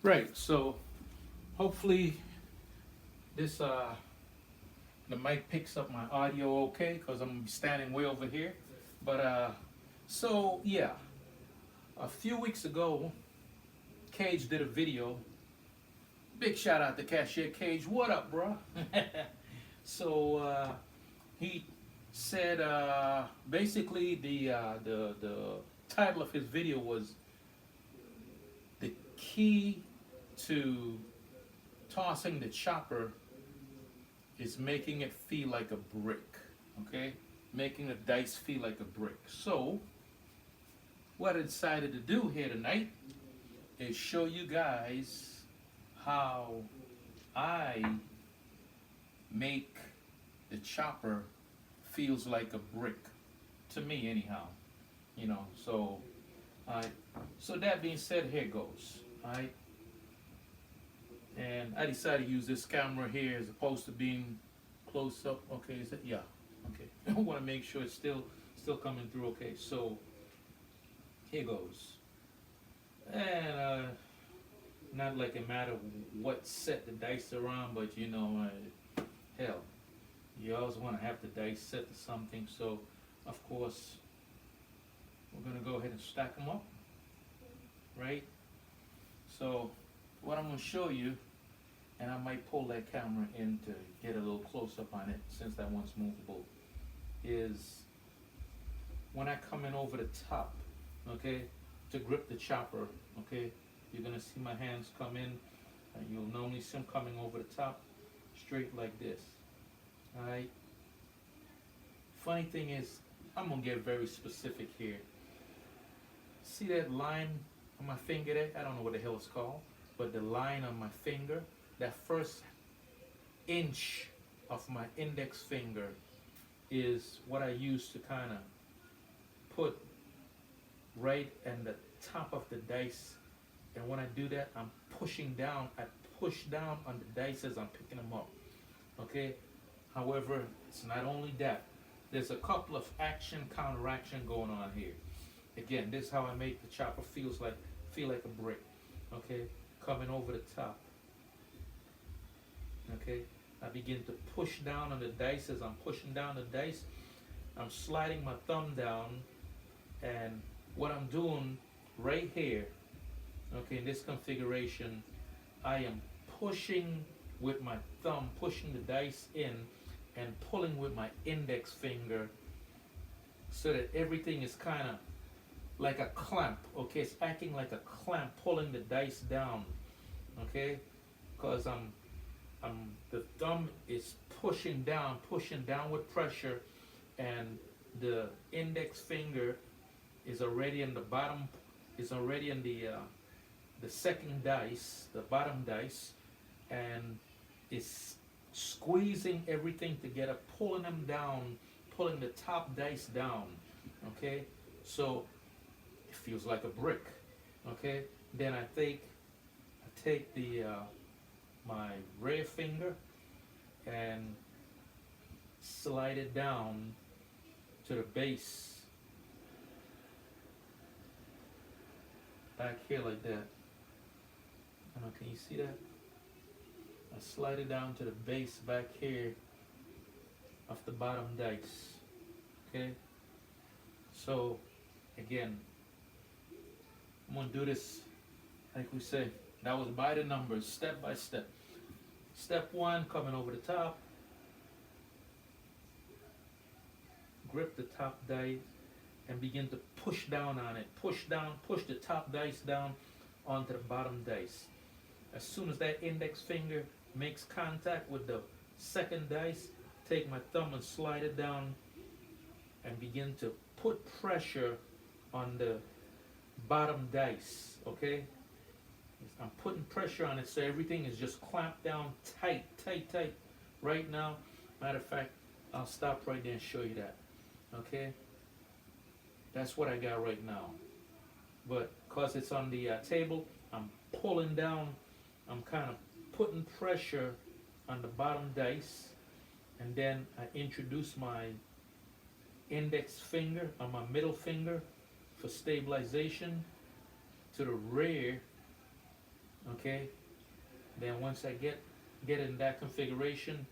Right. So hopefully this the mic picks up my audio okay because I'm standing way over here. But so yeah, a few weeks ago, Cage did a video. Big shout out to Cashier Cage. What up, bro? So he said basically the title of his video was the key to tossing the chopper is making it feel like a brick. Okay, making the dice feel like a brick. So what I decided to do here tonight is show you guys how I make the chopper feels like a brick to me anyhow. So I so that being said, here goes. Alright. And I decided to use this camera here as opposed to being close up. Okay, is it? Yeah. Okay. I want to make sure it's still coming through. Okay, so here goes. And not like it matter what set the dice are on, but hell, you always want to have the dice set to something. So, of course, we're gonna go ahead and stack them up, right? So, what I'm gonna show you, and I might pull that camera in to get a little close up on it since that one's movable, is when I come in over the top, okay, to grip the chopper, okay, you're gonna see my hands come in, and you'll normally see them coming over the top, straight like this. Alright. Funny thing is, I'm gonna get very specific here. See that line on my finger there? I don't know what the hell it's called, but the line on my finger, that first inch of my index finger is what I use to kind of put right in the top of the dice. And when I do that, I'm pushing down. I push down on the dice as I'm picking them up. Okay? However, it's not only that. There's a couple of action, counteraction going on here. Again, this is how I make the chopper feel like a brick. Okay? Coming over the top. Okay? I begin to push down on the dice. As I'm pushing down the dice, I'm sliding my thumb down, and what I'm doing right here, okay, in this configuration, I am pushing with my thumb, pushing the dice in, and pulling with my index finger so that everything is kind of like a clamp, okay? It's acting like a clamp, pulling the dice down, okay? Because the thumb is pushing down with pressure, and the index finger is already in the bottom, is already in the second dice, the bottom dice, and it's squeezing everything together, pulling them down, pulling the top dice down. Okay, so it feels like a brick. Okay, then I take the my rear finger and slide it down to the base back here like that. Can you see that? I slide it down to the base back here of the bottom dice. Okay? So, again, I'm going to do this like we say. That was by the numbers, step by step. Step one, coming over the top. Grip the top dice and begin to push down on it. Push down, push the top dice down onto the bottom dice. As soon as that index finger makes contact with the second dice, take my thumb and slide it down and begin to put pressure on the bottom dice, okay? I'm putting pressure on it so everything is just clamped down tight, tight, tight. Right now, matter of fact, I'll stop right there and show you that, okay? That's what I got right now. But because it's on the table, I'm pulling down, I'm kind of putting pressure on the bottom dice, and then I introduce my index finger on my middle finger for stabilization to the rear Okay, then once I get in that configuration,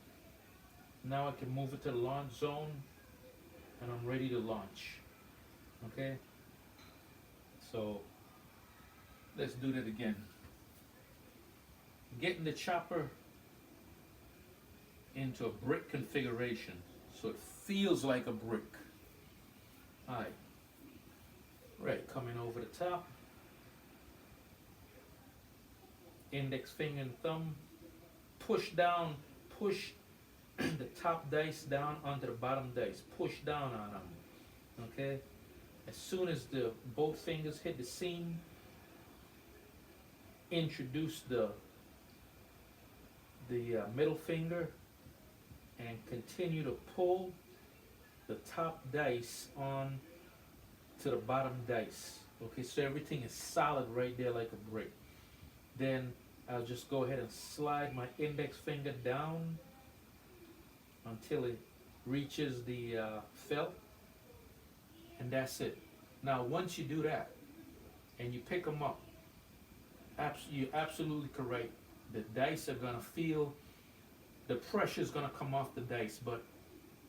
now I can move it to the launch zone, and I'm ready to launch. Okay, so let's do that again. Getting the chopper into a brick configuration so it feels like a brick. Alright, right, coming over the top, index finger and thumb, push down, push the top dice down onto the bottom dice, push down on them. Okay, as soon as the both fingers hit the seam, introduce the middle finger and continue to pull the top dice on to the bottom dice. Okay, so everything is solid right there like a brick. Then I'll just go ahead and slide my index finger down until it reaches the felt, and that's it. Now once you do that and you pick them up, you're absolutely correct. The dice are gonna feel, the pressure's gonna come off the dice, but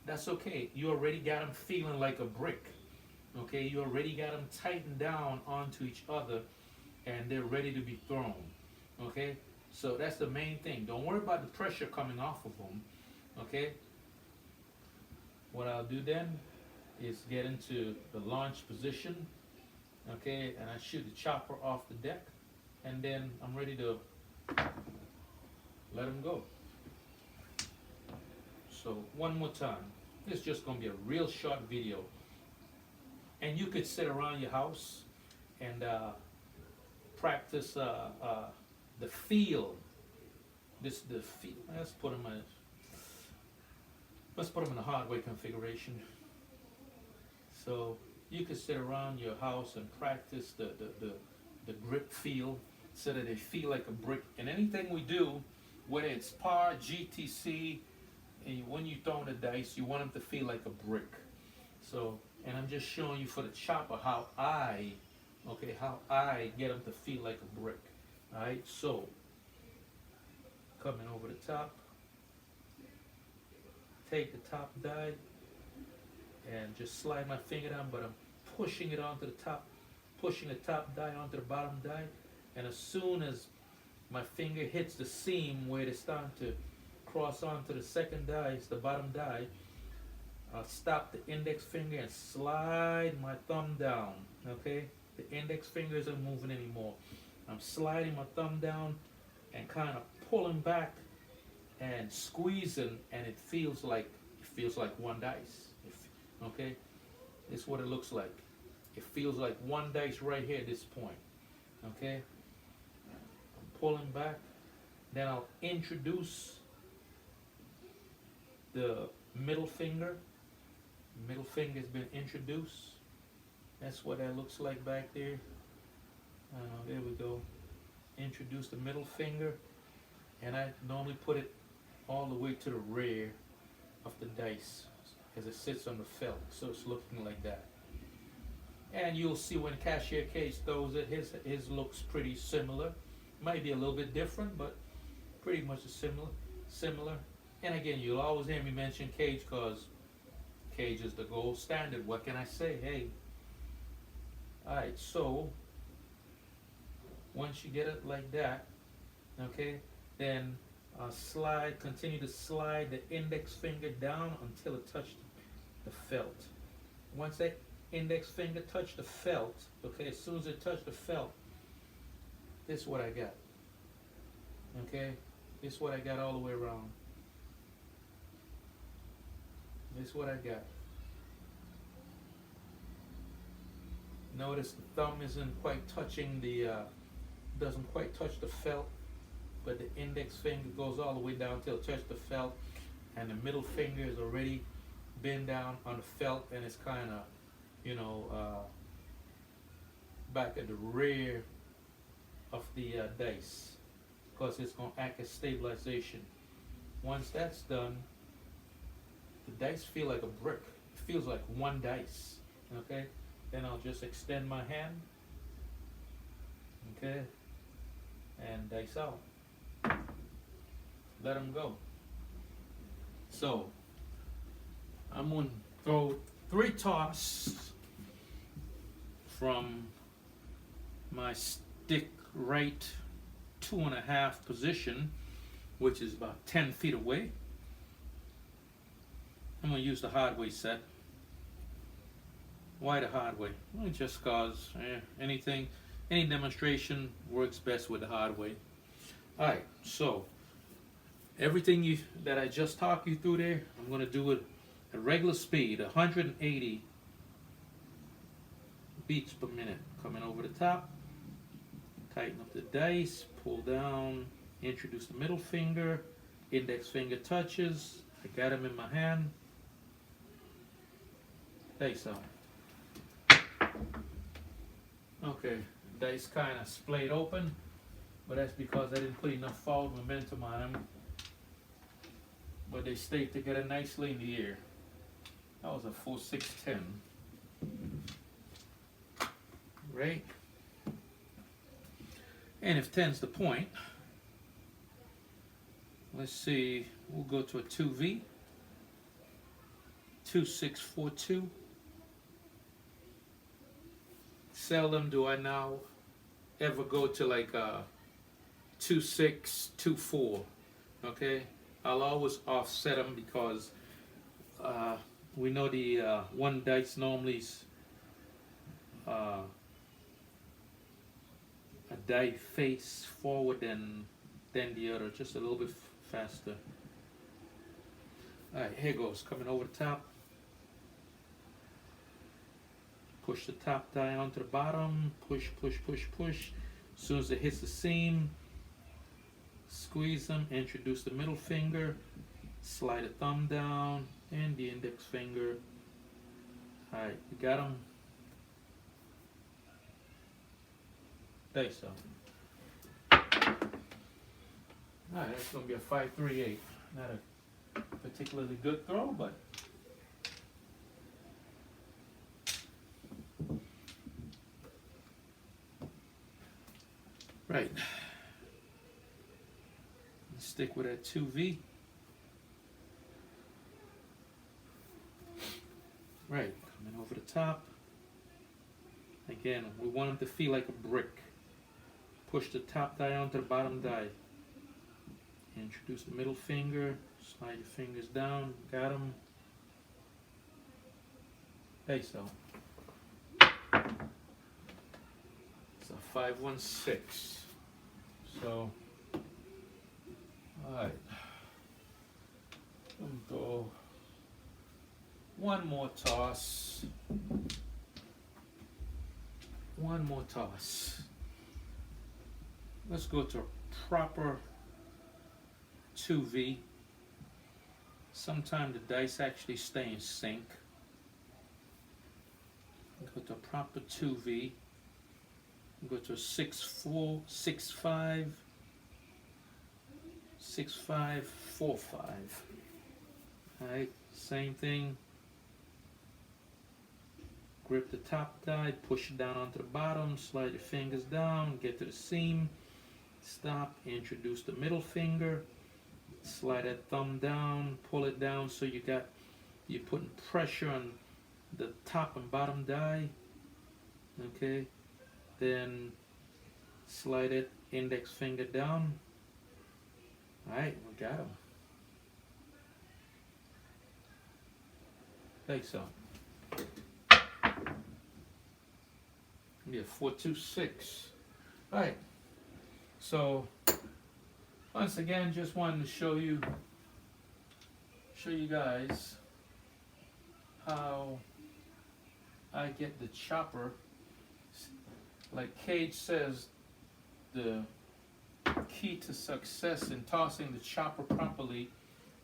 that's okay. You already got them feeling like a brick. Okay, you already got them tightened down onto each other, and they're ready to be thrown. Okay, so that's the main thing. Don't worry about the pressure coming off of them. Okay, what I'll do then is get into the launch position. Okay, and I shoot the chopper off the deck, and then I'm ready to let them go. So one more time. This is just going to be a real short video, and you could sit around your house and practice the feel. The feel. Let's put them in a hardware configuration. So you could sit around your house and practice the grip feel, so that they feel like a brick. And anything we do, whether it's par, GTC, and when you throw the dice, you want them to feel like a brick. So, and I'm just showing you for the chopper how I get them to feel like a brick. Alright, so coming over the top, take the top die and just slide my finger down, but I'm pushing it onto the top, pushing the top die onto the bottom die, and as soon as my finger hits the seam where it's starting to cross onto the second die, it's the bottom die, I'll stop the index finger and slide my thumb down. Okay, the index finger isn't moving anymore. I'm sliding my thumb down and kind of pulling back and squeezing, and it feels like one dice. Okay, this is what it looks like. It feels like one dice right here at this point. Okay, I'm pulling back, then I'll introduce the middle finger. Middle finger's been introduced. That's what that looks like back there. There we go. Introduce the middle finger, and I normally put it all the way to the rear of the dice as it sits on the felt, so it's looking like that. And you'll see when Cashier Cage throws it, his looks pretty similar. Might be a little bit different, but pretty much similar. And again, you'll always hear me mention Cage because Cage is the gold standard. What can I say? Hey. Alright, so once you get it like that, okay, then continue to slide the index finger down until it touched the felt. Once that index finger touched the felt, okay, as soon as it touched the felt, this is what I got. Okay, this is what I got all the way around. This is what I got. Notice the thumb isn't quite touching doesn't quite touch the felt, but the index finger goes all the way down till it touches the felt, and the middle finger is already been down on the felt, and it's kind of, back at the rear of the dice, because it's going to act as stabilization. Once that's done, the dice feel like a brick. It feels like one dice. Okay, then I'll just extend my hand. Okay, and dice out. Let them go. So I'm going to throw 3 toss from my stick right 2.5 position, which is about 10 feet away. I'm going to use the hard way set. Why the hard way? Well, just cause any demonstration works best with the hard way. Alright, so everything that I just talked you through there, I'm going to do it at regular speed, 180 beats per minute. Coming over the top, tighten up the dice, pull down, introduce the middle finger, index finger touches, I got them in my hand, dice out. Okay, dice kind of splayed open, but that's because I didn't put enough forward momentum on them, but they stayed together nicely in the air. That was a full 610. Right? And if 10's the point, let's see, we'll go to a 2V, 2-6-4-2. Seldom do I now ever go to like a 2-6-2-4. Okay? I'll always offset them because we know the one dice normally is a die face forward than the other, just a little bit faster. Alright, here goes, coming over the top. Push the top die onto the bottom, push, push, push, push. As soon as it hits the seam, squeeze them, introduce the middle finger, slide the thumb down, and the index finger. Alright, you got them. Dice out. Alright, that's going to be a 5-3-8. Not a particularly good throw, but right. Let's stick with that 2V. Right, coming over the top. Again, we want them to feel like a brick. Push the top die onto the bottom die. Introduce the middle finger. Slide your fingers down. Got them. Dice out. It's a 5-1-6. So, alright. Go one more toss. One more toss. Let's go to a proper 2V. Sometimes the dice actually stay in sync. Go to a proper 2V. Go to a 6-4, 6-5, 6-5, 4-5. Alright, same thing. Grip the top die, push it down onto the bottom, slide your fingers down, get to the seam, stop, introduce the middle finger, slide that thumb down, pull it down so you're putting pressure on the top and bottom die. Okay, then slide it, index finger down. Alright, we got him. Like so. Yeah, 4-2-6. Alright. So once again, just wanted to show you guys how I get the chopper. Like Cage says, the key to success in tossing the chopper properly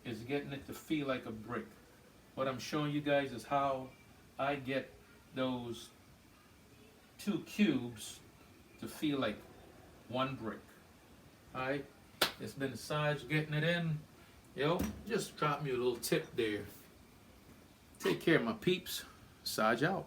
is getting it to feel like a brick. What I'm showing you guys is how I get those 2 cubes to feel like 1 brick. Alright, it's been Sarge getting it in. Yo, just drop me a little tip there. Take care, my peeps. Sarge out.